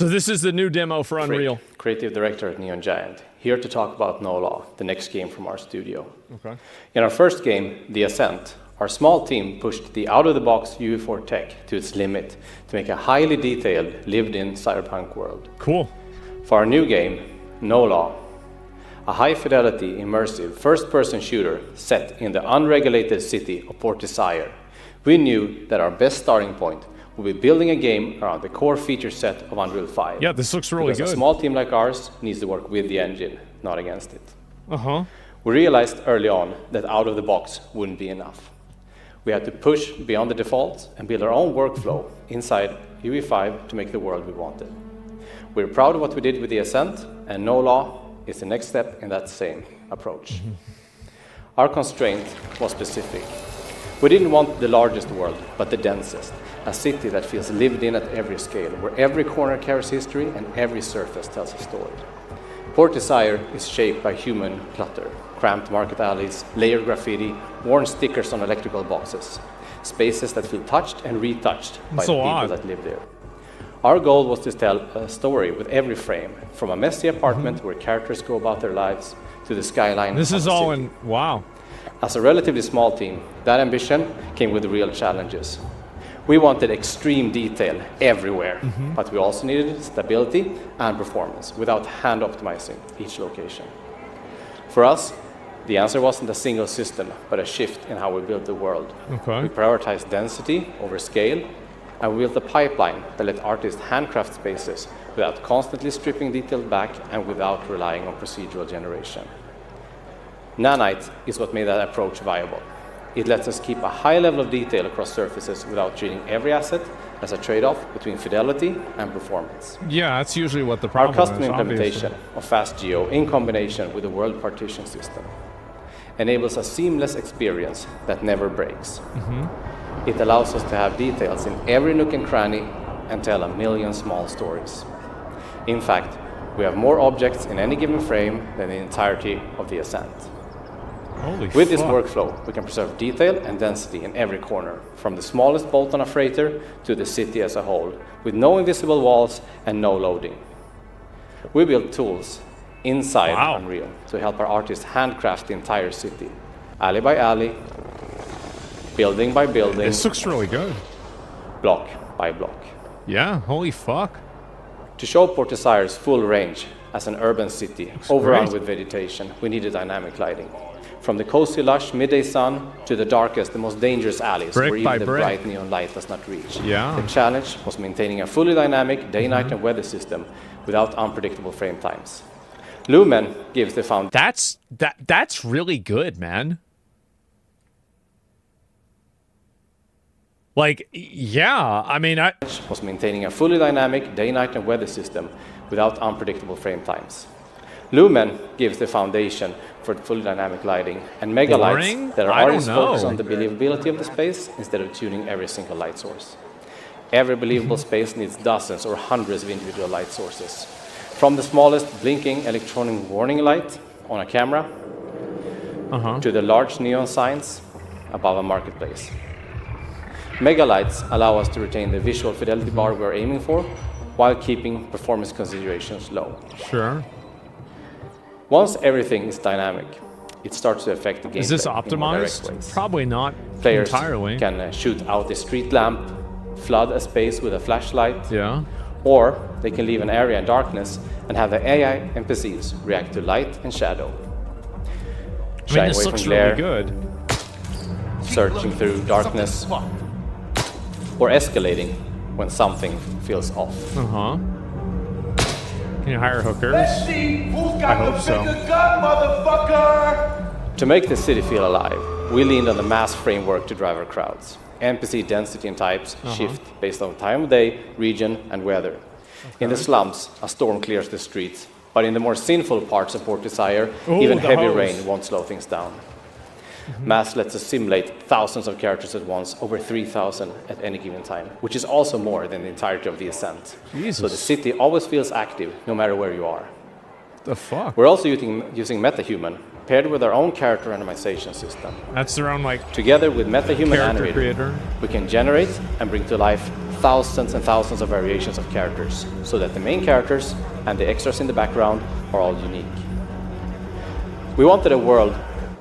So this is the new demo for Unreal. Creative director at Neon Giant, here to talk about No Law, the next game from our studio. Okay. In our first game, The Ascent, our small team pushed the out-of-the-box UE4 tech to its limit to make a highly detailed, lived-in cyberpunk world. Cool. For our new game, No Law, a high-fidelity, immersive, first-person shooter set in the unregulated city of Port Desire, we knew that our best starting point would be building a game around the core feature set of Unreal 5. Yeah, this looks really because good. A small team like ours needs to work with the engine, not against it. Uh-huh. We realized early on that out of the box wouldn't be enough. We had to push beyond the defaults and build our own workflow inside UE5 to make the world we wanted. We're proud of what we did with The Ascent, and No Law is the next step in that same approach. Our constraint was specific. We didn't want the largest world, but the densest. A city that feels lived in at every scale, where every corner carries history and every surface tells a story. Port Desire is shaped by human clutter, cramped market alleys, layered graffiti, worn stickers on electrical boxes, spaces that feel touched and retouched by the people that live there. Our goal was to tell a story with every frame, from a messy apartment where characters go about their lives to the skyline. This is all in, wow. As a relatively small team, that ambition came with real challenges. We wanted extreme detail everywhere, but we also needed stability and performance without hand optimizing each location. For us, the answer wasn't a single system, but a shift in how we built the world. Okay. We prioritized density over scale, and we built a pipeline that let artists handcraft spaces without constantly stripping detail back and without relying on procedural generation. Nanite is what made that approach viable. It lets us keep a high level of detail across surfaces without treating every asset as a trade-off between fidelity and performance. Yeah, that's usually what the problem is. Our custom implementation of FastGeo in combination with the world partition system enables a seamless experience that never breaks. It allows us to have details in every nook and cranny and tell a million small stories. In fact, we have more objects in any given frame than the entirety of The Ascent. With this workflow, we can preserve detail and density in every corner, from the smallest bolt on a freighter to the city as a whole, with no invisible walls and no loading. We build tools inside Unreal to help our artists handcraft the entire city, alley by alley, building by building. This looks really good. Block by block. Yeah, holy fuck. To show Port Desire's full range as an urban city overrun with vegetation, we needed dynamic lighting. From the cozy, lush midday sun to the darkest, the most dangerous alleys where even the bright neon light does not reach. Yeah. The challenge was maintaining a fully dynamic day, night, and weather system without unpredictable frame times. Lumen gives the foundation. That's really good, man. Like, yeah, I mean, was maintaining a fully dynamic day, night, and weather system without unpredictable frame times. Lumen gives the foundation for fully dynamic lighting and mega lights that are always focused on the believability of the space instead of tuning every single light source. Every believable space needs dozens or hundreds of individual light sources. From the smallest blinking electronic warning light on a camera to the large neon signs above a marketplace. Mega lights allow us to retain the visual fidelity bar we're aiming for while keeping performance considerations low. Sure. Once everything is dynamic, it starts to affect the gameplay. Is this optimized? Probably not Players entirely. can shoot out a street lamp, flood a space with a flashlight, or they can leave an area in darkness and have the AI NPCs react to light and shadow. I mean, this looks really good. Searching through darkness, or escalating when something feels off. Can you hire hookers? I hope so. To make the city feel alive, we leaned on the mass framework to drive our crowds. NPC density and types shift based on time of day, region, and weather. In the slums, a storm clears the streets, but in the more sinful parts of Port Desire, even heavy rain won't slow things down. Mass lets us simulate thousands of characters at once, over 3,000 at any given time, which is also more than the entirety of The Ascent. So the city always feels active, no matter where you are. The fuck? We're also using MetaHuman, paired with our own character randomization system. That's their own, like, together with MetaHuman character Animator, creator. we can generate and bring to life thousands and thousands of variations of characters, so that the main characters and the extras in the background are all unique. We wanted a world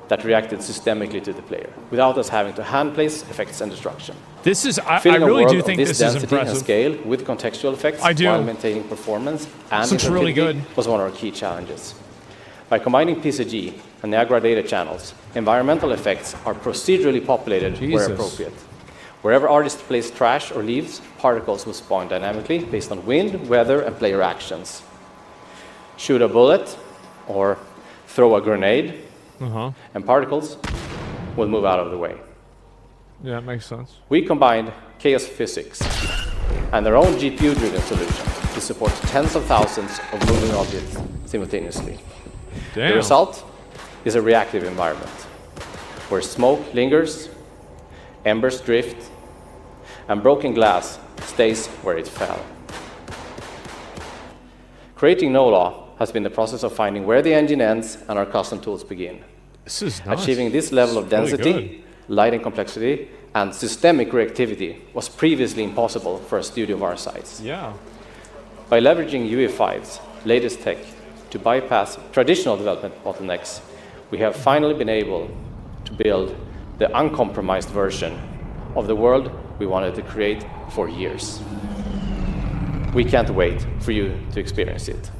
that reacted systemically to the player, without us having to hand place effects and destruction. This is, I really do think this is impressive. And scale with contextual effects while maintaining performance and interactivity really good. was one of our key challenges. By combining PCG and Niagara data channels, environmental effects are procedurally populated where appropriate. Wherever artists place trash or leaves, particles will spawn dynamically based on wind, weather, and player actions. Shoot a bullet or throw a grenade, and particles will move out of the way. Yeah, that makes sense. We combined chaos physics and our own GPU-driven solution to support tens of thousands of moving objects simultaneously. Damn. The result is a reactive environment, where smoke lingers, embers drift, and broken glass stays where it fell. Creating NOLA has been the process of finding where the engine ends and our custom tools begin. This is nice. Achieving this level of density, light and complexity, and systemic reactivity was previously impossible for a studio of our size. Yeah. By leveraging UE5's latest tech to bypass traditional development bottlenecks, we have finally been able to build the uncompromised version of the world we wanted to create for years. We can't wait for you to experience it.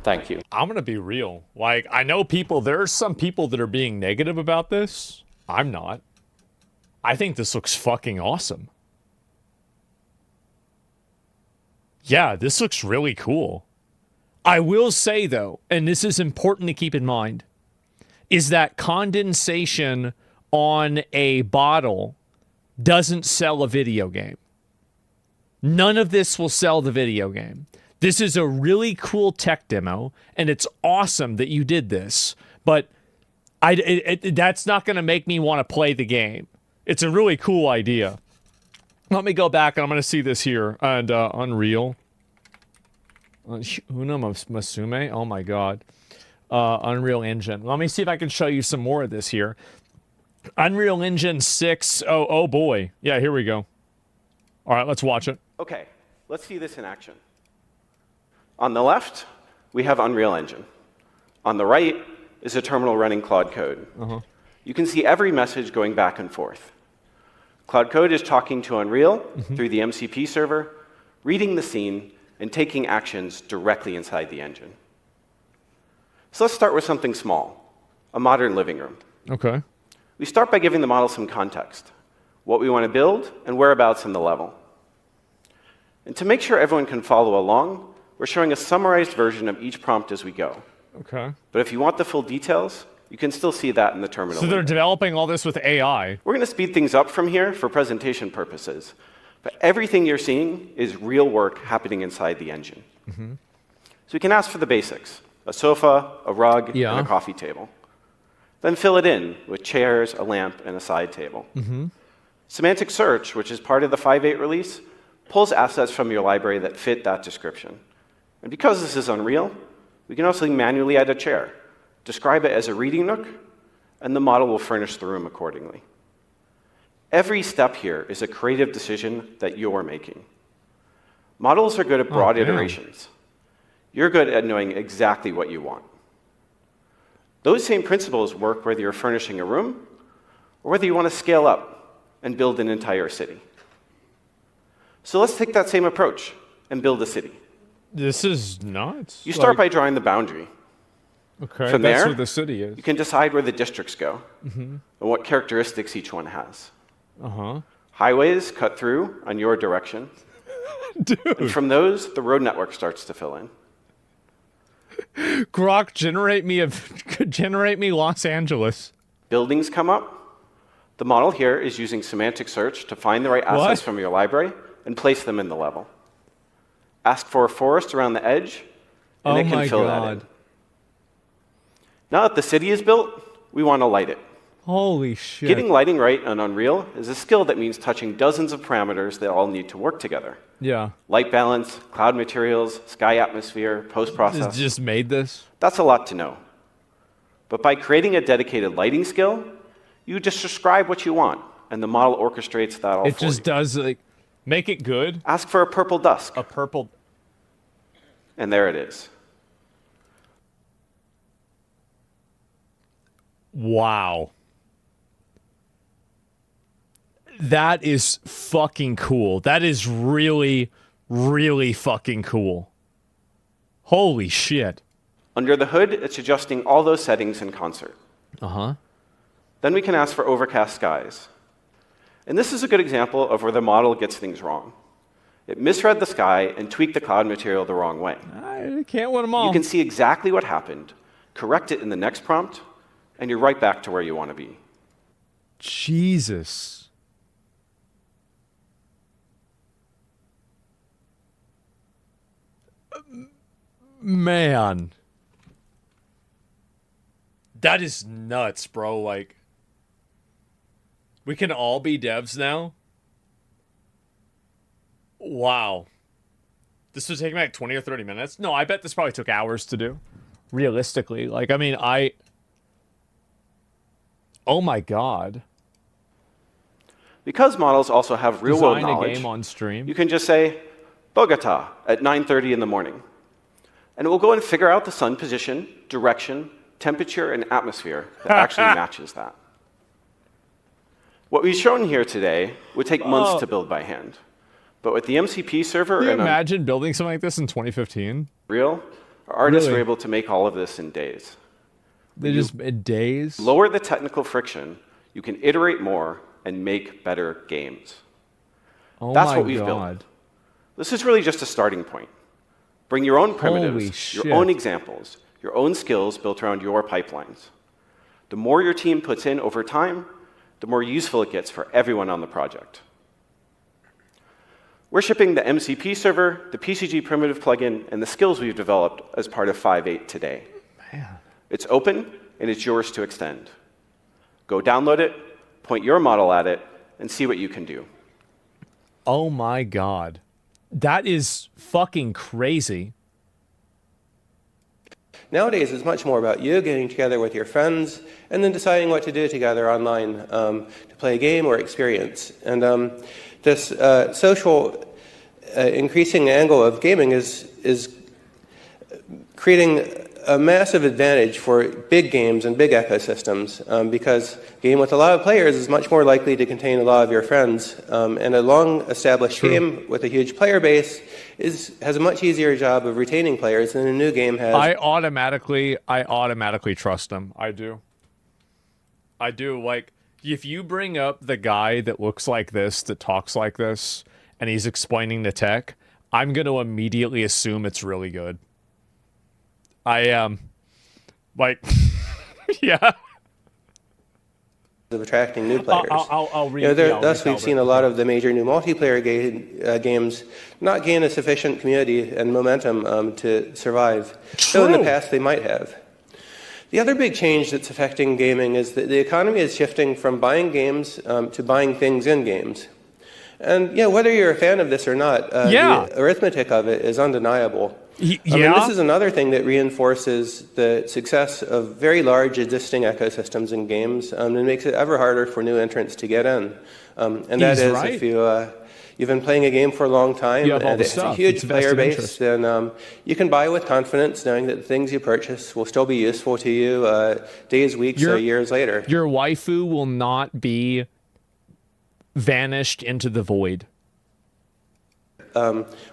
Thank you. I'm gonna be real. Like, I know there's some people that are being negative about this. I'm not. I think this looks fucking awesome. Yeah, this looks really cool. I will say though, and this is important to keep in mind, is that condensation on a bottle doesn't sell a video game. None of this will sell the video game. This is a really cool tech demo, and it's awesome that you did this, but that's not going to make me want to play the game. It's a really cool idea. Let me go back, and I'm going to see this here. And Unreal. Una Masume? Oh my god. Unreal Engine. Let me see if I can show you some more of this here. Unreal Engine 6. Oh boy. Yeah, here we go. All right, let's watch it. Okay, let's see this in action. On the left, we have Unreal Engine. On the right is a terminal running Cloud Code. You can see every message going back and forth. Cloud Code is talking to Unreal through the MCP server, reading the scene, and taking actions directly inside the engine. So let's start with something small, a modern living room. Okay. We start by giving the model some context, what we want to build, and whereabouts in the level. And to make sure everyone can follow along, we're showing a summarized version of each prompt as we go. Okay. But if you want the full details, you can still see that in the terminal. So they're developing all this with AI. We're going to speed things up from here for presentation purposes. But everything you're seeing is real work happening inside the engine. So we can ask for the basics, a sofa, a rug, and a coffee table. Then fill it in with chairs, a lamp, and a side table. Semantic search, which is part of the 5.8 release, pulls assets from your library that fit that description. And because this is Unreal, we can also manually add a chair, describe it as a reading nook, and the model will furnish the room accordingly. Every step here is a creative decision that you're making. Models are good at broad iterations. You're good at knowing exactly what you want. Those same principles work whether you're furnishing a room or whether you want to scale up and build an entire city. So let's take that same approach and build a city. This is nuts. You start by drawing the boundary. Okay, From that's there, where the city is. You can decide where the districts go and what characteristics each one has. Highways cut through on your direction. Dude. And from those, the road network starts to fill in. Grok, generate me Los Angeles. Buildings come up. The model here is using semantic search to find the right assets from your library and place them in the level. Ask for a forest around the edge, and it can fill that in. Now that the city is built, we want to light it. Holy shit. Getting lighting right on Unreal is a skill that means touching dozens of parameters that all need to work together. Yeah. Light balance, cloud materials, sky atmosphere, post-process. Just made this? That's a lot to know. But by creating a dedicated lighting skill, you just describe what you want, and the model orchestrates that all for you. It just does, like, Make it good. Ask for a purple dusk. A purple. And there it is. Wow. That is fucking cool. That is really, really fucking cool. Holy shit. Under the hood, it's adjusting all those settings in concert. Uh-huh. Then we can ask for overcast skies. And this is a good example of where the model gets things wrong. It misread the sky and tweaked the cloud material the wrong way. I can't win them all. You can see exactly what happened, correct it in the next prompt, and you're right back to where you want to be. Jesus. Man. That is nuts, bro. Like, we can all be devs now? Wow. This would take me like 20 or 30 minutes? No, I bet this probably took hours to do. Realistically. Like, I mean, oh my god. Because models also have real-world Design knowledge, a game on stream. you can just say, Bogota at 9:30 in the morning. And it will go and figure out the sun position, direction, temperature, and atmosphere that actually matches that. What we've shown here today would take months to build by hand. But with the MCP server Can you and imagine building something like this in 2015? Unreal, our artists Really? were able to make all of this in days. They just in days. Lower the technical friction, you can iterate more and make better games. Oh That's my what we've god. built. This is really just a starting point. Bring your own primitives, your own examples, your own skills built around your pipelines. The more your team puts in over time, the more useful it gets for everyone on the project. We're shipping the MCP server, the PCG primitive plugin, and the skills we've developed as part of 5.8 today. Man. It's open, and it's yours to extend. Go download it, point your model at it, and see what you can do. Oh my god. That is fucking crazy. Nowadays, it's much more about you getting together with your friends and then deciding what to do together online to play a game or experience. And this social increasing angle of gaming is creating a massive advantage for big games and big ecosystems because a game with a lot of players is much more likely to contain a lot of your friends. And a long-established game with a huge player base has a much easier job of retaining players than a new game has. I automatically trust them. I do. Like, if you bring up the guy that looks like this, that talks like this, and he's explaining the tech, I'm going to immediately assume it's really good. I am. Like, yeah. Of attracting new players. I'll read. Thus, we've seen a lot of the major new multiplayer games not gain a sufficient community and momentum to survive. Though in the past they might have. The other big change that's affecting gaming is that the economy is shifting from buying games to buying things in games. And whether you're a fan of this or not, the arithmetic of it is undeniable. I mean, this is another thing that reinforces the success of very large existing ecosystems in games and makes it ever harder for new entrants to get in. And that is, if you've been playing a game for a long time and it's a huge player base, then you can buy with confidence knowing that the things you purchase will still be useful to you days, weeks, or years later. Your waifu will not be vanished into the void.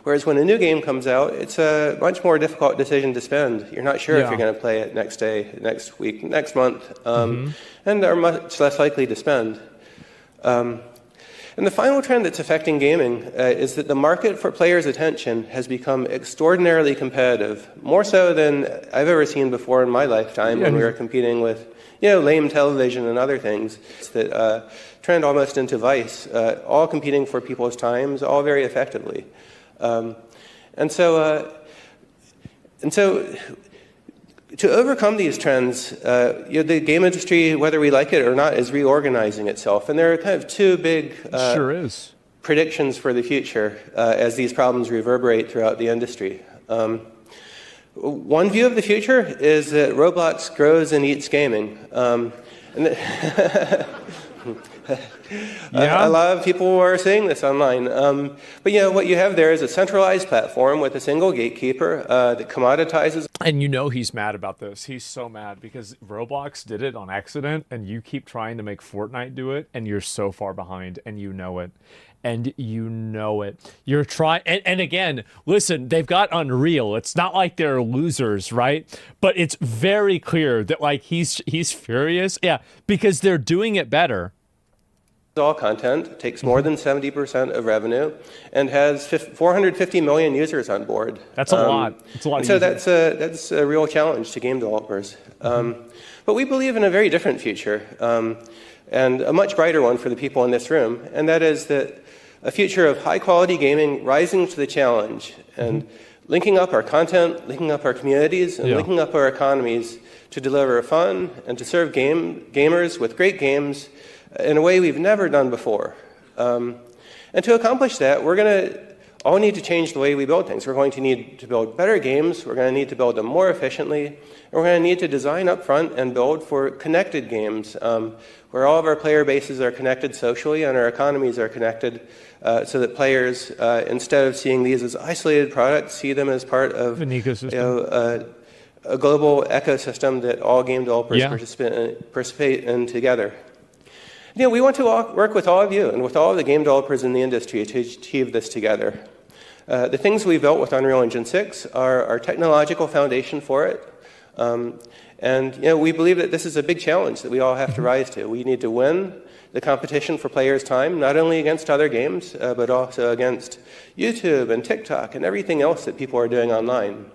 Whereas when a new game comes out, it's a much more difficult decision to spend. You're not sure if you're going to play it next day, next week, next month, and are much less likely to spend. And the final trend that's affecting gaming is that the market for players' attention has become extraordinarily competitive, more so than I've ever seen before in my lifetime when we were competing with lame television and other things that trend almost into vice, all competing for people's times, all very effectively. And so to overcome these trends, the game industry, whether we like it or not, is reorganizing itself. And there are kind of two big predictions for the future as these problems reverberate throughout the industry. One view of the future is that Roblox grows and eats gaming. A lot of people are saying this online. But what you have there is a centralized platform with a single gatekeeper that commoditizes. And he's mad about this. He's so mad because Roblox did it on accident, and you keep trying to make Fortnite do it, and you're so far behind, and you know it. And you know it. You're trying, and again, listen, they've got Unreal. It's not like they're losers, right? But it's very clear that like he's furious, because they're doing it better. All content takes more than 70% of revenue and has 450 million users on board. That's a lot. It's a lot. So that's a real challenge to game developers. But we believe in a very different future, and a much brighter one for the people in this room, and that is that a future of high-quality gaming rising to the challenge and linking up our content, linking up our communities, and linking up our economies to deliver fun and to serve gamers with great games in a way we've never done before. And to accomplish that, we're going to all need to change the way we build things. We're going to need to build better games, we're going to need to build them more efficiently, and we're going to need to design up front and build for connected games, where all of our player bases are connected socially and our economies are connected, so that players, instead of seeing these as isolated products, see them as part of an ecosystem. A global ecosystem that all game developers participate in together. We want to work with all of you and with all of the game developers in the industry to achieve this together. The things we built with Unreal Engine 6 are our technological foundation for it. And we believe that this is a big challenge that we all have to rise to. We need to win the competition for players' time, not only against other games, but also against YouTube and TikTok and everything else that people are doing online.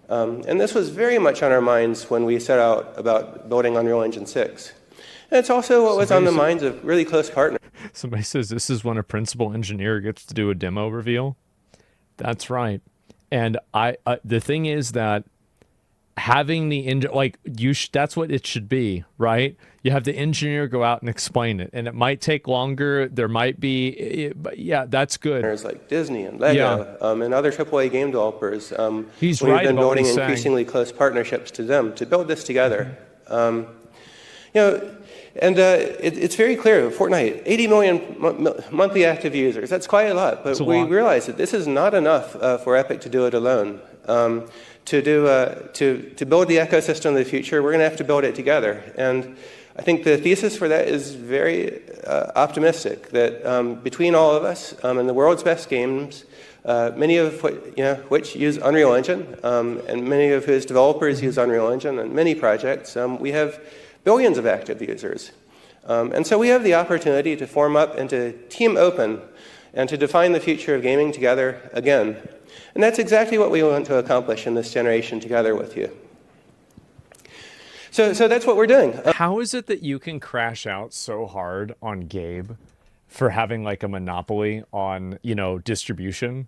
And this was very much on our minds when we set out about building Unreal Engine 6. And it's also what was on the minds of really close partners. Somebody says this is when a principal engineer gets to do a demo reveal. That's right. And the thing is that having the that's what it should be, right? You have the engineer go out and explain it, and it might take longer. There might be, but that's good. There's like Disney and Lego and other AAA game developers. He's we've right been about what building he's increasingly close partnerships to them to build this together. And it's very clear, Fortnite, 80 million monthly active users. That's quite a lot, but we realize that this is not enough for Epic to do it alone. To build the ecosystem of the future, we're going to have to build it together. And I think the thesis for that is very optimistic, that between all of us and the world's best games, many of which use Unreal Engine, and many of whose developers use Unreal Engine, and many projects, we have billions of active users. And so we have the opportunity to form up and to team open and to define the future of gaming together again. And that's exactly what we want to accomplish in this generation together with you. So that's what we're doing. How is it that you can crash out so hard on Gabe for having like a monopoly on, distribution,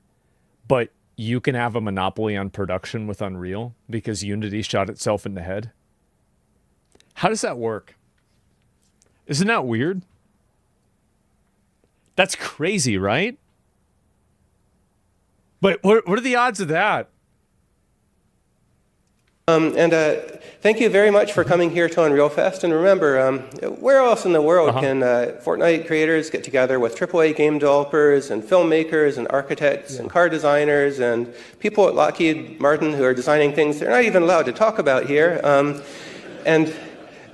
but you can have a monopoly on production with Unreal because Unity shot itself in the head? How does that work? Isn't that weird? That's crazy, right? But what are the odds of that? Thank you very much for coming here to Unreal Fest. And remember, where else in the world can Fortnite creators get together with AAA game developers and filmmakers and architects and car designers and people at Lockheed Martin who are designing things they're not even allowed to talk about here, and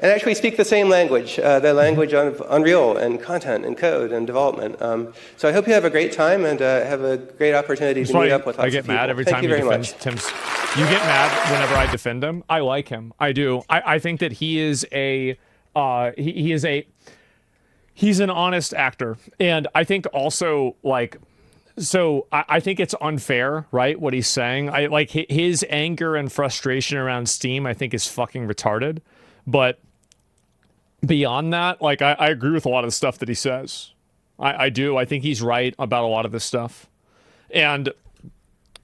actually speak the same language, the language of Unreal and content and code and development. So I hope you have a great time and have a great opportunity to meet up with lots of people. I get mad every time you defend Tim's. You get mad whenever I defend him. I like him. I do. I think that he is he's an honest actor. And I think also I think it's unfair, right? What he's saying. I like his anger and frustration around Steam, I think is fucking retarded. But beyond that, I agree with a lot of the stuff that he says. I do. I think he's right about a lot of this stuff. And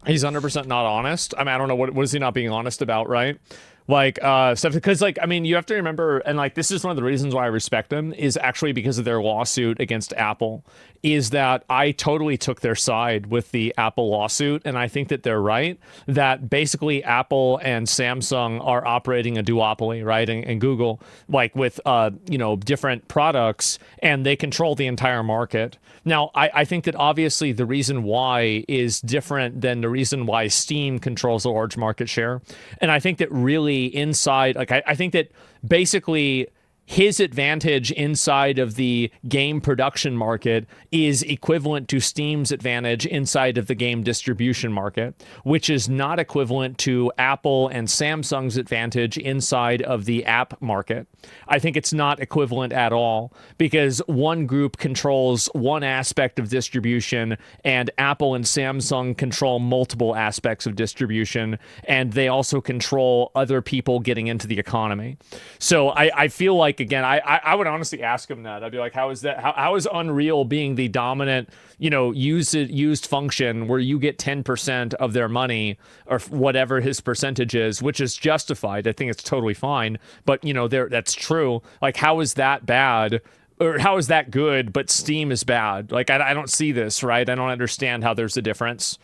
he's 100% not honest. I mean, I don't know, what is he not being honest about, right? like stuff, because like I mean you have to remember, and like this is one of the reasons why I respect them, is actually because of their lawsuit against Apple, is that I totally took their side with the Apple lawsuit, and I think that they're right, that basically Apple and Samsung are operating a duopoly, right, and Google, like with you know, different products, and they control the entire market. Now I think that obviously the reason why is different than the reason why Steam controls a large market share, and I think that really inside, like I think that basically his advantage inside of the game production market is equivalent to Steam's advantage inside of the game distribution market, which is not equivalent to Apple and Samsung's advantage inside of the app market. I think it's not equivalent at all, because one group controls one aspect of distribution and Apple and Samsung control multiple aspects of distribution, and they also control other people getting into the economy. So I feel like, again, I would honestly ask him that. I'd be like, how is that? How is Unreal being the dominant, you know, used function where you get 10% of their money or whatever his percentage is, which is justified. I think it's totally fine. But, you know, that's true. Like, how is that bad? Or how is that good, but Steam is bad? Like, I don't see this, right? I don't understand how there's a difference.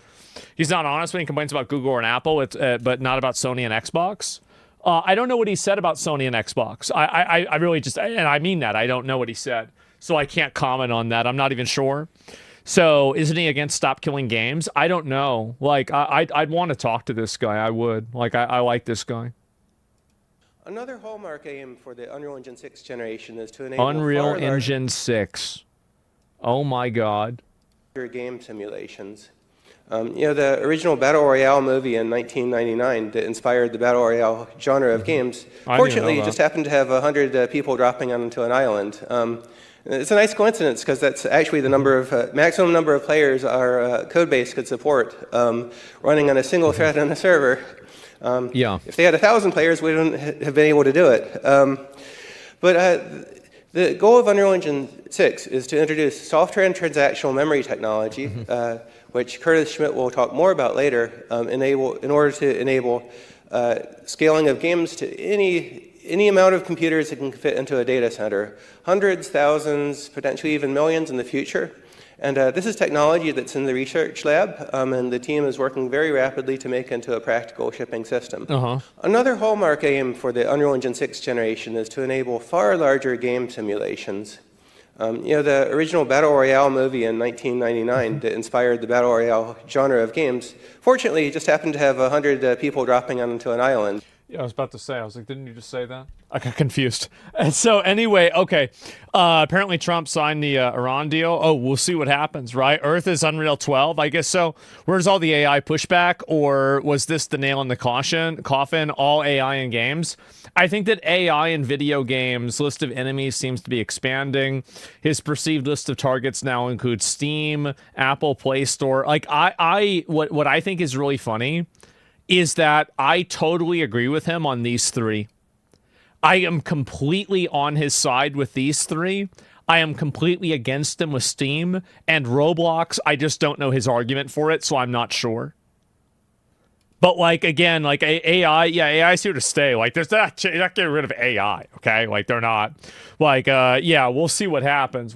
He's not honest when he complains about Google and Apple, but not about Sony and Xbox. I don't know what he said about Sony and Xbox. I really just, and I mean that, I don't know what he said. So I can't comment on that. I'm not even sure. So isn't he against Stop Killing Games? I don't know. Like, I'd want to talk to this guy. I would. Like, I like this guy. Another hallmark aim for the Unreal Engine 6 generation is to enable Unreal Engine 6. Oh my God. Game simulations. You know, the original Battle Royale movie in 1999 that inspired the Battle Royale genre of games, fortunately, just happened to have 100 people dropping onto an island. It's a nice coincidence, because that's actually the number of maximum number of players our code base could support, running on a single thread on a server. If they had 1,000 players, we wouldn't have been able to do it. But the goal of Unreal Engine 6 is to introduce software and transactional memory technology, which Curtis Schmidt will talk more about later, in order to enable scaling of games to any amount of computers that can fit into a data center. Hundreds, thousands, potentially even millions in the future. And this is technology that's in the research lab, and the team is working very rapidly to make into a practical shipping system. Another hallmark aim for the Unreal Engine 6 generation is to enable far larger game simulations. You know, the original Battle Royale movie in 1999 that inspired the Battle Royale genre of games, fortunately, just happened to have 100 people dropping onto an island. Yeah, I was about to say, I was like, didn't you just say that? I got confused. And so anyway, okay. Apparently Trump signed the Iran deal. Oh, we'll see what happens, right? Earth is Unreal 12, I guess so. Where's all the AI pushback? Or was this the nail in the coffin, all AI in games? I think that AI in video games, list of enemies seems to be expanding. His perceived list of targets now includes Steam, Apple Play Store. Like, what I think is really funny is that I totally agree with him on these three. I am completely on his side with these three. I am completely against him with Steam. And Roblox, I just don't know his argument for it, so I'm not sure. But, like, again, like, AI, yeah, AI is here to stay. Like, they're not getting rid of AI, okay? Like, they're not. Like, yeah, we'll see what happens.